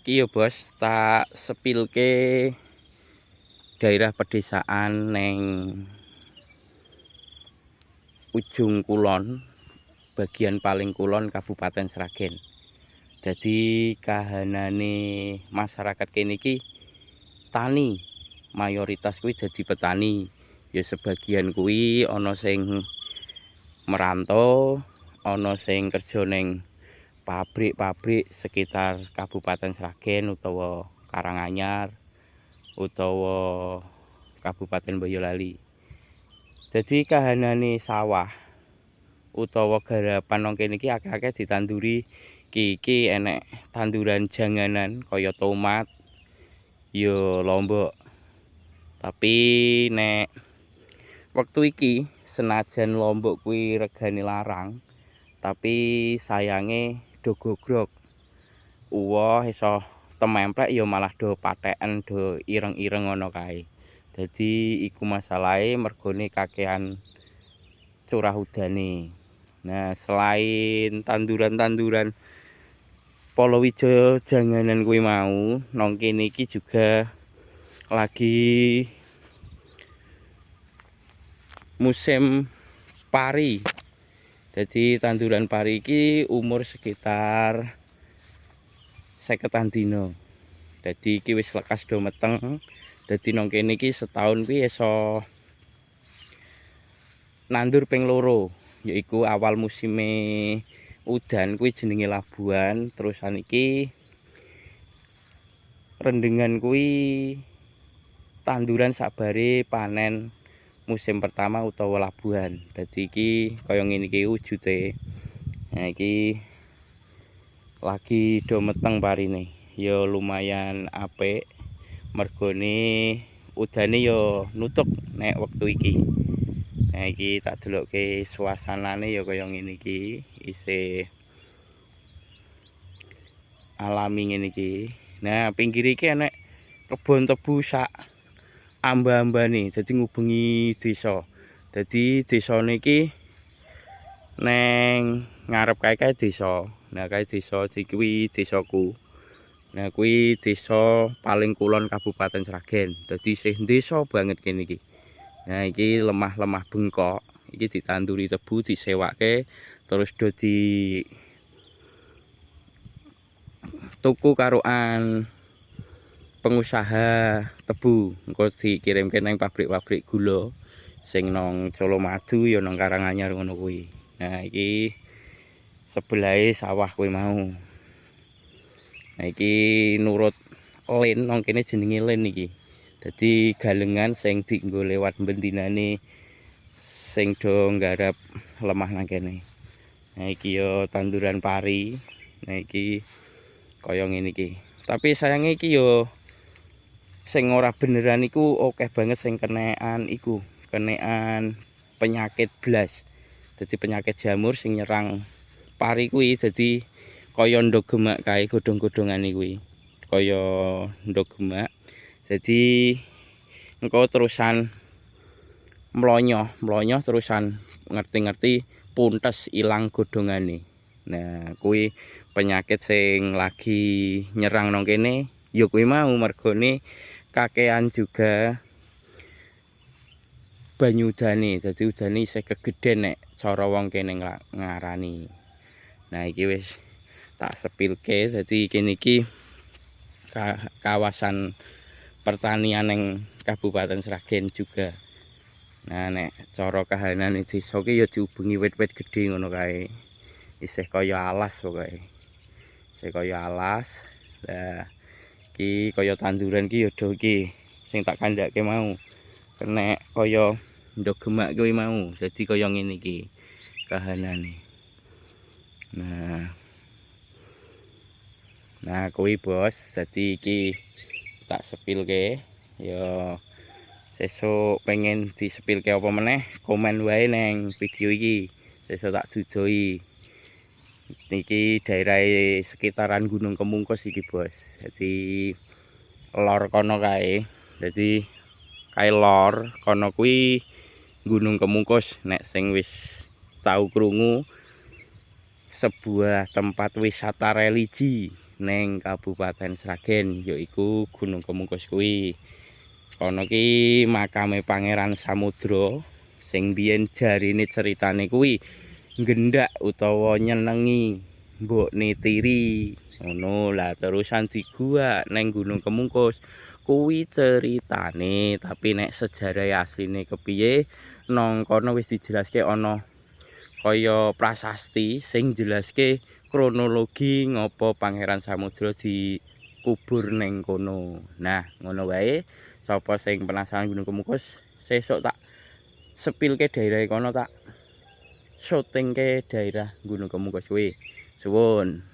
Iki yo bos, tak sepilke daerah pedesaan neng ujung kulon, bagian paling kulon Kabupaten Sragen. Jadi kahanane masyarakat kene iki tani, mayoritas kuwi dadi petani. Ya sebagian kuwi ana sing merantau, ana sing kerja ning pabrik-pabrik sekitar Kabupaten Sragen utawa Karanganyar utawa Kabupaten Boyolali. Jadi kahanane sawah utawa garapan nang kene iki akeh-akeh ditanduri. Iki enek tanduran janganan kaya tomat, ya lombok. Tapi nek wektu iki senajan lombok kuwi regane larang, tapi sayange do gogrog. Uwoh iso tememplek ya malah do patheken, do ireng-ireng ngono kae. Dadi iku masalahe mergone kakehan curah udane. Nah, selain tanduran-tanduran palawija janganan kuwi mau, nang kene iki juga lagi musim pari. Jadi tanduran pari iki umur sekitar 50 dina. Dadi iki wis lekas do meteng. Dadi nang kene iki setahun kuwi iso nandur ping 2, yaiku awal musime udan kuwi jenenge labuhan, terusan iki rendengan kuwi tanduran sabare panen musim pertama utawa labuhan. Dadi iki kaya ngene iki wujude. Nah iki lagi do meteng parine. Ya lumayan apik mergone udane ya nutup nek wektu iki. Nah iki tak delokke suasanane ya kaya ngene iki, isih alami ngene iki. Nah, pinggir iki enek kebon tebu sak amba-ambane, dadi ngubengi desa. Dadi desane iki neng ngarep kae desa. Nah, kae desa iki kuwi desaku. Nah, kuwi desa paling kulon Kabupaten Sragen. Dadi isih desa banget kene iki. Nah, iki lemah-lemah bengkok. Iki ditanduri tebu, disewake, terus do di tuku karoan pengusaha tebu. Engko dikirimke nang pabrik-pabrik gula sing nang Colomadu ya nang Karanganyar ngono kuwi. Nah, iki sebelahe sawah kuwi mau. Nah, iki nurut len nang kene jenenge len iki. Dadi galengan sing dienggo lewat bendinane sing do nggarap lemah nang kene. Nah, iki ya tanduran pari. Nah, iki kaya ngene iki. Tapi sayange iki ya sing ora beneran iku akeh banget sing kenekan iku, kenekan penyakit blas. Dadi penyakit jamur sing nyerang pari kuwi dadi kaya ndok gemak kae godhong-godhongane kuwi. Kaya ndok gemak. Jadi engko terusan mlonyoh terusan ngerti-ngerti puntes ilang godhongane. Nah, kuwi penyakit sing lagi nyerang nang kene ya kuwi mau mergone kakehan juga banyu udane. Dadi udane isih kegedhen nek cara wong kene ngarani. Nah, iki wis tak sepilke. Dadi kene iki kawasan pertanian ning Kabupaten Sragen juga. Nah, nek cara kahanane desa ki ya diubengi wit-wit gedhe ngono kae. Isih kaya alas pokoke. Isih kaya alas. Lah iki kaya tanduran ki ya do iki sing tak kandhake mau. Kenek kaya ndok gemak kuwi mau. Dadi kaya ngene iki kahanane. Nah kuwi bos, dadi iki tak sepilke ya sesuk pengen disepilke apa meneh komen wae neng video iki. Sesuk tak dudoi. Niki daerah sekitaran Gunung Kemungkus iki bos. Jadi lor kono kae. Jadi kae lor kono kuwi Gunung Kemungkus nek sing wis tau krungu sebuah tempat wisata religi. neng Kabupaten Sragen yaiku Gunung Kemungkus kuwi. Kono ki makame Pangeran Samudra sing biyen jarine ceritane kuwi nggendak utawa nyenengi mbokne Tiri. Ngono lah terusan diguak neng Gunung Kemungkus. Kuwi ceritane, tapi nek sejarah asline kepiye nang kono wis dijelaske ana kaya prasasti sing jelaske kronologi ngopo Pangeran Samudra dikubur neng kono. Nah, ngono wae. Sapa sing penasaran Gunung Kemungkus, sesuk tak sepilke daerah kono tak syutingke daerah Gunung Kemungkus kuwi. Suwun.